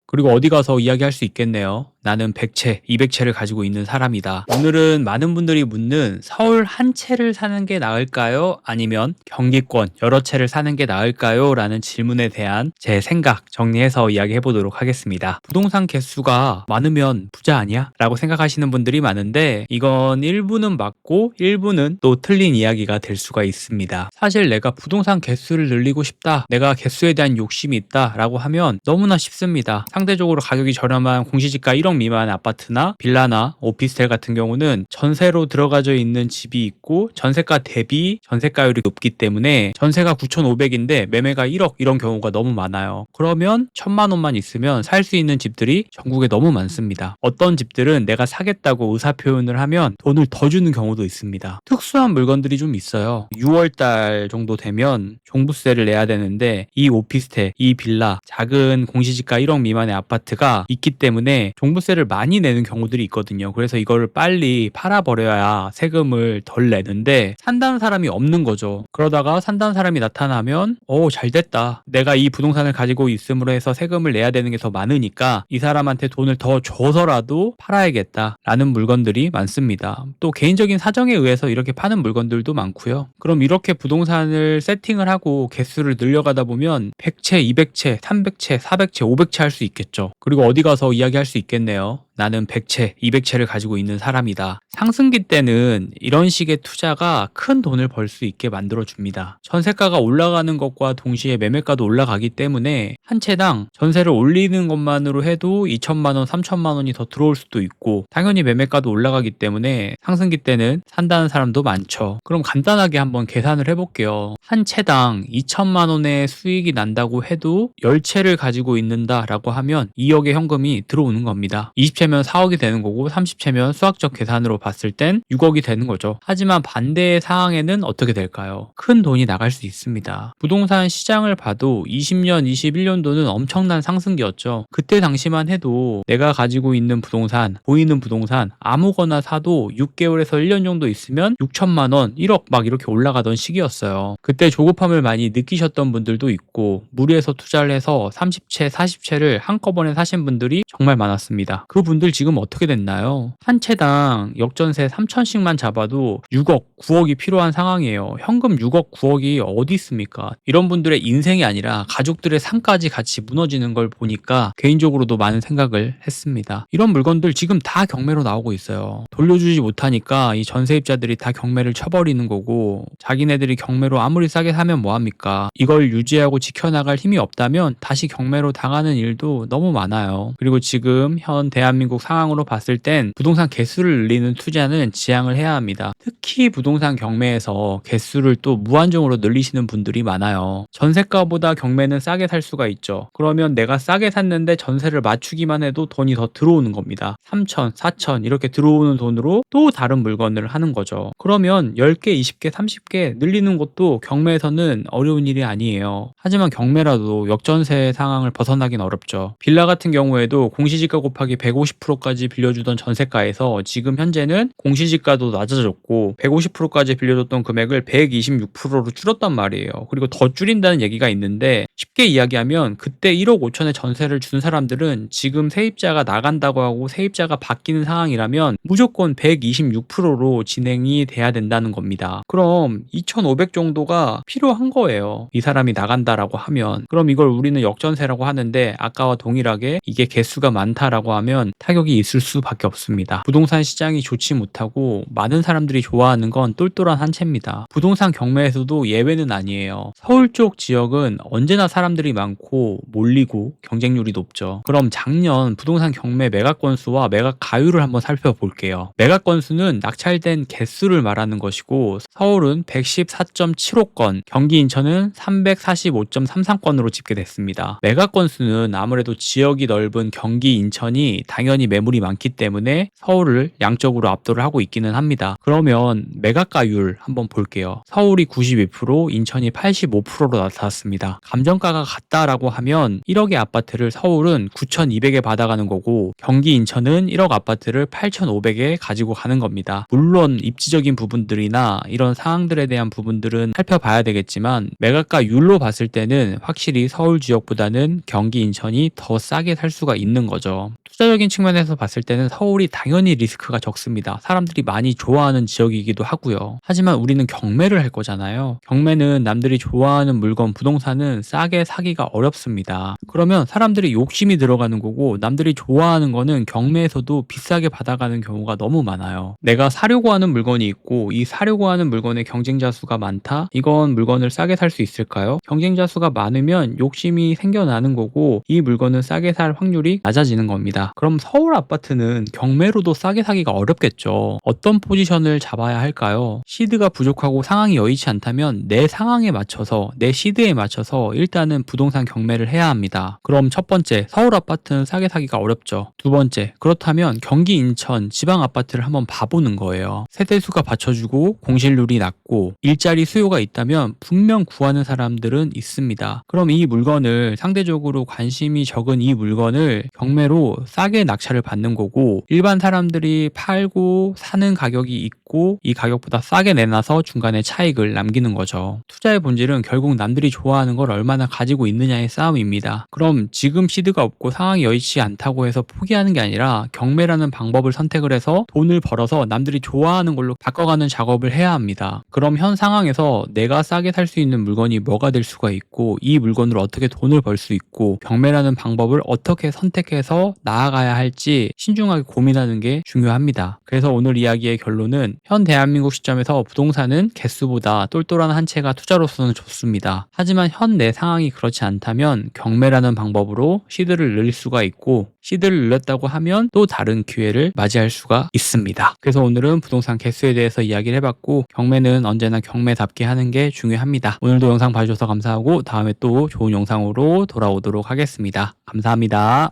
그리고 어디 가서 이야기할 수 있겠네요. 나는 100채, 200채를 가지고 있는 사람이다. 오늘은 많은 분들이 묻는 서울 한 채를 사는 게 나을까요? 아니면 경기권 여러 채를 사는 게 나을까요? 라는 질문에 대한 제 생각 정리해서 이야기해 보도록 하겠습니다. 부동산 개수가 많으면 부자 아니야? 라고 생각하시는 분들이 많은데 이건 일부는 맞고 일부는 또 틀린 이야기가 될 수가 있습니다. 사실 내가 부동산 개수를 늘리고 싶다, 내가 개수에 대한 욕심이 있다 라고 하면 너무나 쉽습니다. 상대적으로 가격이 저렴한 공시지가 1억 미만 아파트나 빌라나 오피스텔 같은 경우는 전세로 들어가져 있는 집이 있고 전세가 대비 전세가율이 높기 때문에 전세가 9,500인데 매매가 1억 이런 경우가 너무 많아요. 그러면 1,000만 원만 있으면 살 수 있는 집들이 전국에 너무 많습니다. 어떤 집들은 내가 사겠다고 의사표현을 하면 돈을 더 주는 경우도 있습니다. 특수한 물건들이 좀 있어요. 6월달 정도 되면 종부세를 내야 되는데 이 오피스텔, 이 빌라, 작은 공시지가 1억 미만의 아파트가 있기 때문에 종부세를 많이 내는 경우들이 있거든요. 그래서 이거를 빨리 팔아버려야 세금을 덜 내는데 산다는 사람이 없는 거죠. 그러다가 산다는 사람이 나타나면 잘 됐다. 내가 이 부동산을 가지고 있음으로 해서 세금을 내야 되는 게 더 많으니까 이 사람한테 돈을 더 줘서라도 팔아야겠다 라는 물건들이 많습니다. 또 개인적인 사정에 의해서 이렇게 파는 물건들도 많고요. 그럼 이렇게 부동산을 세팅을 하고 개수를 늘려가다 보면 100채, 200채, 300채, 400채, 500채 할 수 있겠죠. 그리고 어디 가서 이야기할 수 있겠네요. 나는 100채, 200채를 가지고 있는 사람이다. 상승기 때는 이런 식의 투자가 큰 돈을 벌 수 있게 만들어줍니다. 전세가가 올라가는 것과 동시에 매매가도 올라가기 때문에 한 채당 전세를 올리는 것만으로 해도 2천만 원, 3천만 원이 더 들어올 수도 있고 당연히 매매가도 올라가기 때문에 상승기 때는 산다는 사람도 많죠. 그럼 간단하게 한번 계산을 해볼게요. 한 채당 2천만 원의 수익이 난다고 해도 10채를 가지고 있는다라고 하면 2억의 현금이 들어오는 겁니다. 20채면 4억이 되는 거고 30채면 수학적 계산으로 봤을 땐 6억이 되는 거죠. 하지만 반대의 상황에는 어떻게 될까요? 큰 돈이 나갈 수 있습니다. 부동산 시장을 봐도 20년, 21년도는 엄청난 상승기였죠. 그때 당시만 해도 내가 가지고 있는 부동산, 보이는 부동산 아무거나 사도 6개월에서 1년 정도 있으면 6천만 원, 1억 막 이렇게 올라가던 시기였어요. 그때 조급함을 많이 느끼셨던 분들도 있고 무리해서 투자를 해서 30채, 40채를 한꺼번에 사신 분들이 정말 많았습니다. 그 분들 지금 어떻게 됐나요? 한 채당 역전세 3천씩만 잡아도 6억, 9억이 필요한 상황이에요. 현금 6억, 9억이 어디 있습니까? 이런 분들의 인생이 아니라 가족들의 삶까지 같이 무너지는 걸 보니까 개인적으로도 많은 생각을 했습니다. 이런 물건들 지금 다 경매로 나오고 있어요. 돌려주지 못하니까 이 전세입자들이 다 경매를 쳐버리는 거고 자기네들이 경매로 아무리 싸게 사면 뭐합니까? 이걸 유지하고 지켜나갈 힘이 없다면 다시 경매로 당하는 일도 너무 많아요. 그리고 지금 현 대한민국 상황으로 봤을 땐 부동산 개수를 늘리는 투자는 지양을 해야 합니다. 특히 부동산 경매에서 개수를 또 무한정으로 늘리시는 분들이 많아요. 전세가보다 경매는 싸게 살 수가 있죠. 그러면 내가 싸게 샀는데 전세를 맞추기만 해도 돈이 더 들어오는 겁니다. 3천, 4천 이렇게 들어오는 돈으로 또 다른 물건을 하는 거죠. 그러면 10개, 20개, 30개 늘리는 것도 경매에서는 어려운 일이 아니에요. 하지만 경매라도 역전세 상황을 벗어나긴 어렵죠. 빌라 같은 경우에도 공시지가 곱하기 150%까지 빌려주던 전세가에서 지금 현재는 공시지가도 낮아졌고 150%까지 빌려줬던 금액을 126%로 줄였단 말이에요. 그리고 더 줄인다는 얘기가 있는데 쉽게 이야기하면 그때 1억 5천에 전세를 준 사람들은 지금 세입자가 나간다고 하고 세입자가 바뀌는 상황이라면 무조건 126%로 진행이 돼야 된다는 겁니다. 그럼 2,500 정도가 필요한 거예요. 이 사람이 나간다라고 하면. 그럼 이걸 우리는 역전세라고 하는데 아까와 동일하게 이게 개수가 많다라고 하면 타격이 있을 수밖에 없습니다. 부동산 시장이 좋지 못하고 많은 사람들이 좋아하는 건 똘똘한 한 채입니다. 부동산 경매에서도 예외는 아니에요. 서울 쪽 지역은 언제나 사람들이 많고 몰리고 경쟁률이 높죠. 그럼 작년 부동산 경매 매각 건수와 매각 가율을 한번 살펴볼게요. 매각 건수는 낙찰된 개수를 말하는 것이고 서울은 114.75건, 경기 인천은 345.33건으로 집계됐습니다. 매각 건수는 아무래도 지역이 넓은 경기 인천이 당연히 당연히 매물이 많기 때문에 서울을 양적으로 압도를 하고 있기는 합니다. 그러면 매각가율 한번 볼게요. 서울이 92%, 인천이 85%로 나타났습니다. 감정가가 같다라고 하면 1억의 아파트를 서울은 9,200에 받아가는 거고 경기 인천은 1억 아파트를 8,500에 가지고 가는 겁니다. 물론 입지적인 부분들이나 이런 사항들에 대한 부분들은 살펴봐야 되겠지만 매각가율로 봤을 때는 확실히 서울 지역보다는 경기 인천이 더 싸게 살 수가 있는 거죠. 투자적인 측면에서 봤을 때는 서울이 당연히 리스크가 적습니다. 사람들이 많이 좋아하는 지역이기도 하고요. 하지만 우리는 경매를 할 거잖아요. 경매는 남들이 좋아하는 물건, 부동산은 싸게 사기가 어렵습니다. 그러면 사람들이 욕심이 들어가는 거고 남들이 좋아하는 거는 경매에서도 비싸게 받아가는 경우가 너무 많아요. 내가 사려고 하는 물건이 있고 이 사려고 하는 물건의 경쟁자 수가 많다? 이건 물건을 싸게 살 수 있을까요? 경쟁자 수가 많으면 욕심이 생겨나는 거고 이 물건은 싸게 살 확률이 낮아지는 겁니다. 그럼 서울 아파트는 경매로도 싸게 사기가 어렵겠죠. 어떤 포지션을 잡아야 할까요? 시드가 부족하고 상황이 여의치 않다면 내 상황에 맞춰서 내 시드에 맞춰서 일단은 부동산 경매를 해야 합니다. 그럼 첫 번째, 서울 아파트는 싸게 사기가 어렵죠. 두 번째, 그렇다면 경기 인천 지방 아파트를 한번 봐보는 거예요. 세대수가 받쳐주고 공실률이 낮고 일자리 수요가 있다면 분명 구하는 사람들은 있습니다. 그럼 이 물건을 상대적으로 관심이 적은 이 물건을 경매로 싸게 낙찰을 받는 거고 일반 사람들이 팔고 사는 가격이 있고 이 가격보다 싸게 내놔서 중간에 차익을 남기는 거죠. 투자의 본질은 결국 남들이 좋아하는 걸 얼마나 가지고 있느냐의 싸움입니다. 그럼 지금 시드가 없고 상황이 여의치 않다고 해서 포기하는 게 아니라 경매라는 방법을 선택을 해서 돈을 벌어서 남들이 좋아하는 걸로 바꿔가는 작업을 해야 합니다. 그럼 현 상황에서 내가 싸게 살 수 있는 물건이 뭐가 될 수가 있고 이 물건으로 어떻게 돈을 벌 수 있고 경매라는 방법을 어떻게 선택해서 나아가야 할지 신중하게 고민하는 게 중요합니다. 그래서 오늘 이야기의 결론은 현 대한민국 시점에서 부동산은 개수보다 똘똘한 한 채가 투자로서는 좋습니다. 하지만 현 내 상황이 그렇지 않다면 경매라는 방법으로 시드를 늘릴 수가 있고 시드를 늘렸다고 하면 또 다른 기회를 맞이할 수가 있습니다. 그래서 오늘은 부동산 개수에 대해서 이야기를 해봤고 경매는 언제나 경매답게 하는 게 중요합니다. 오늘도 영상 봐주셔서 감사하고 다음에 또 좋은 영상으로 돌아오도록 하겠습니다. 감사합니다.